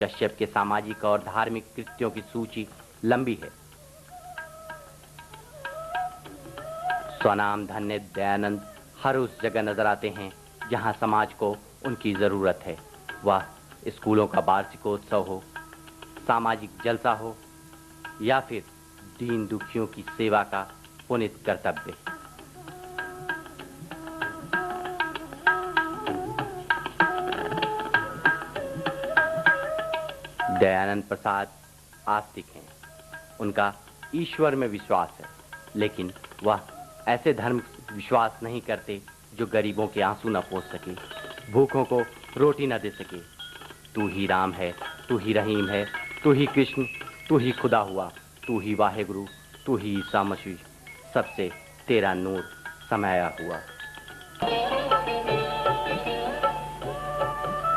कश्यप के सामाजिक और धार्मिक कृत्यों की सूची लंबी है। स्वनाम धन्य दयानंद हर उस जगह नजर आते हैं जहां समाज को उनकी जरूरत है। वह स्कूलों का वार्षिकोत्सव हो, सामाजिक जलसा हो या फिर दीन दुखियों की सेवा का पुनीत कर्तव्य। दयानंद प्रसाद आस्तिक हैं। उनका ईश्वर में विश्वास है, लेकिन वह ऐसे धर्म विश्वास नहीं करते जो गरीबों के आंसू न पोंछ सके, भूखों को रोटी न दे सके। तू ही राम है, तू ही रहीम है, तू ही कृष्ण, तू ही खुदा हुआ, तू ही वाहेगुरु, तू ही ईसा मसीह, सबसे तेरा नूर समाया हुआ।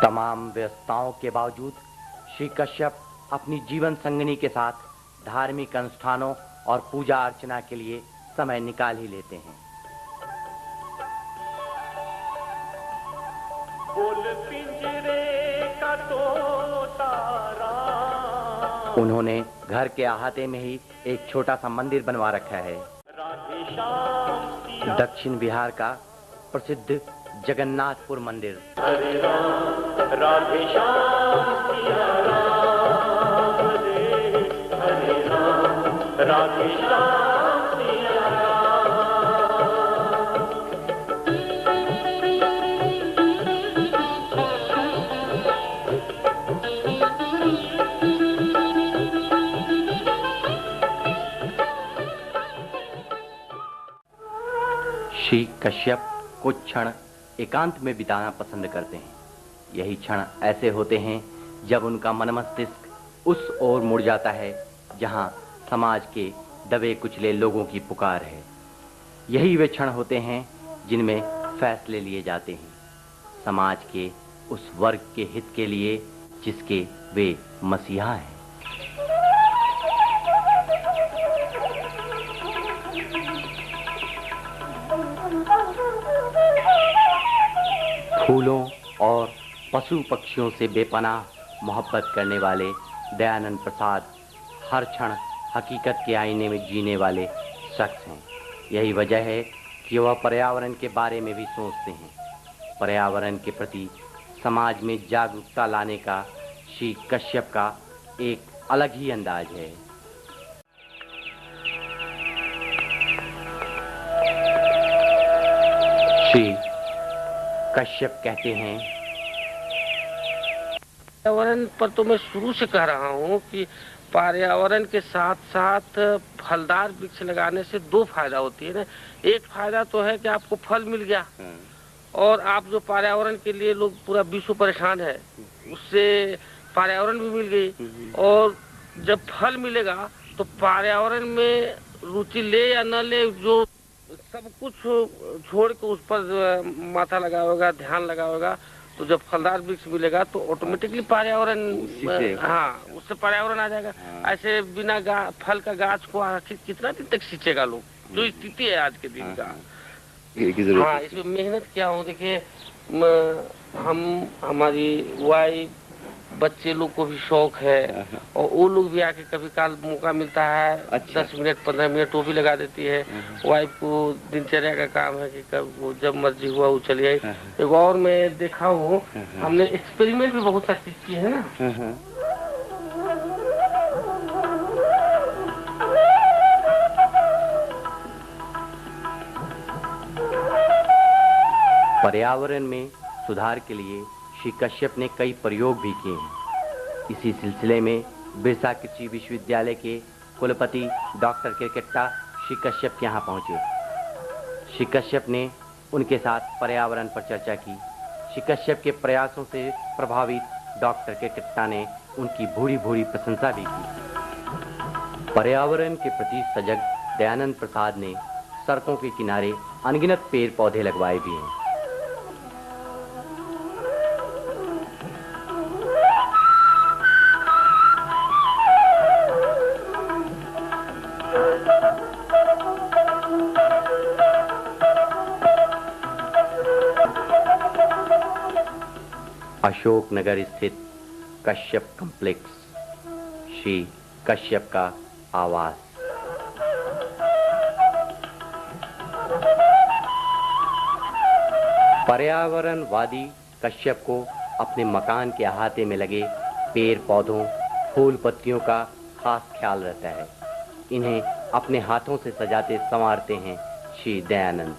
तमाम व्यस्तताओं के बावजूद श्री कश्यप अपनी जीवन संगिनी के साथ धार्मिक अनुष्ठानों और पूजा अर्चना के लिए समय निकाल ही लेते हैं। उन्होंने घर के अहाते में ही एक छोटा सा मंदिर बनवा रखा है। दक्षिण बिहार का प्रसिद्ध जगन्नाथपुर मंदिर। हरे राम राधे श्याम सिया राम, हरे राम राधे श्याम सिया राम। श्री कश्यप कुछ क्षण एकांत में बिताना पसंद करते हैं। यही क्षण ऐसे होते हैं जब उनका मन मस्तिष्क उस ओर मुड़ जाता है जहां समाज के दबे कुचले लोगों की पुकार है। यही वे क्षण होते हैं जिनमें फैसले लिए जाते हैं समाज के उस वर्ग के हित के लिए जिसके वे मसीहा हैं। फूलों और पशु पक्षियों से बेपनाह मोहब्बत करने वाले दयानंद प्रसाद हर क्षण हकीकत के आईने में जीने वाले शख्स हैं। यही वजह है कि वह पर्यावरण के बारे में भी सोचते हैं। पर्यावरण के प्रति समाज में जागरूकता लाने का श्री कश्यप का एक अलग ही अंदाज है। श्री कश्यप कहते हैं, पर्यावरण पर तो मैं शुरू से कह रहा हूँ कि पर्यावरण के साथ साथ फलदार वृक्ष लगाने से दो फायदा होती है ना। एक फायदा तो है कि आपको फल मिल गया और आप जो पर्यावरण के लिए लोग पूरा विश्व परेशान है उससे पर्यावरण भी मिल गई। और जब फल मिलेगा तो पर्यावरण में रुचि ले या न ले, जो सब कुछ छोड़ के उस पर माथा लगाएगा, ध्यान लगाएगा, तो जब फलदार वृक्ष मिलेगा तो ऑटोमेटिकली पर्यावरण, हाँ, उससे पर्यावरण आ जाएगा। ऐसे बिना फल का गाछ को आखिर कितना दिन तक सींचेगा लोग, जो स्थिति है आज के दिन का। हाँ, इसमें मेहनत क्या हो, देखिए हमारी वाइफ, बच्चे लोग को भी शौक है और वो लोग भी आके कभी काल मौका मिलता है, अच्छा। 10 मिनट 15 मिनट वो भी लगा देती है। वाइफ को दिनचर्या का काम है कि कब जब मर्जी हुआ वो चली आई। एक और मैं देखा हूँ, हमने एक्सपेरिमेंट भी बहुत सारी चीज की है ना। पर्यावरण में सुधार के लिए श्री कश्यप ने कई प्रयोग भी किए हैं। इसी सिलसिले में बिरसा कृषि विश्वविद्यालय के कुलपति डॉक्टर किरकिट्टा श्री कश्यप के यहाँ पहुँचे। श्री कश्यप ने उनके साथ पर्यावरण पर चर्चा की। श्री कश्यप के प्रयासों से प्रभावित डॉक्टर किरकिट्टा ने उनकी भूरी भूरी प्रशंसा भी की। पर्यावरण के प्रति सजग दयानंद प्रसाद ने सड़कों के किनारे अनगिनत पेड़ पौधे लगवाए भी हैं। अशोक नगर स्थित कश्यप कॉम्प्लेक्स, श्री कश्यप का आवास। पर्यावरणवादी कश्यप को अपने मकान के अहाते में लगे पेड़ पौधों, फूल पत्तियों का खास ख्याल रहता है। इन्हें अपने हाथों से सजाते संवारते हैं श्री दयानंद।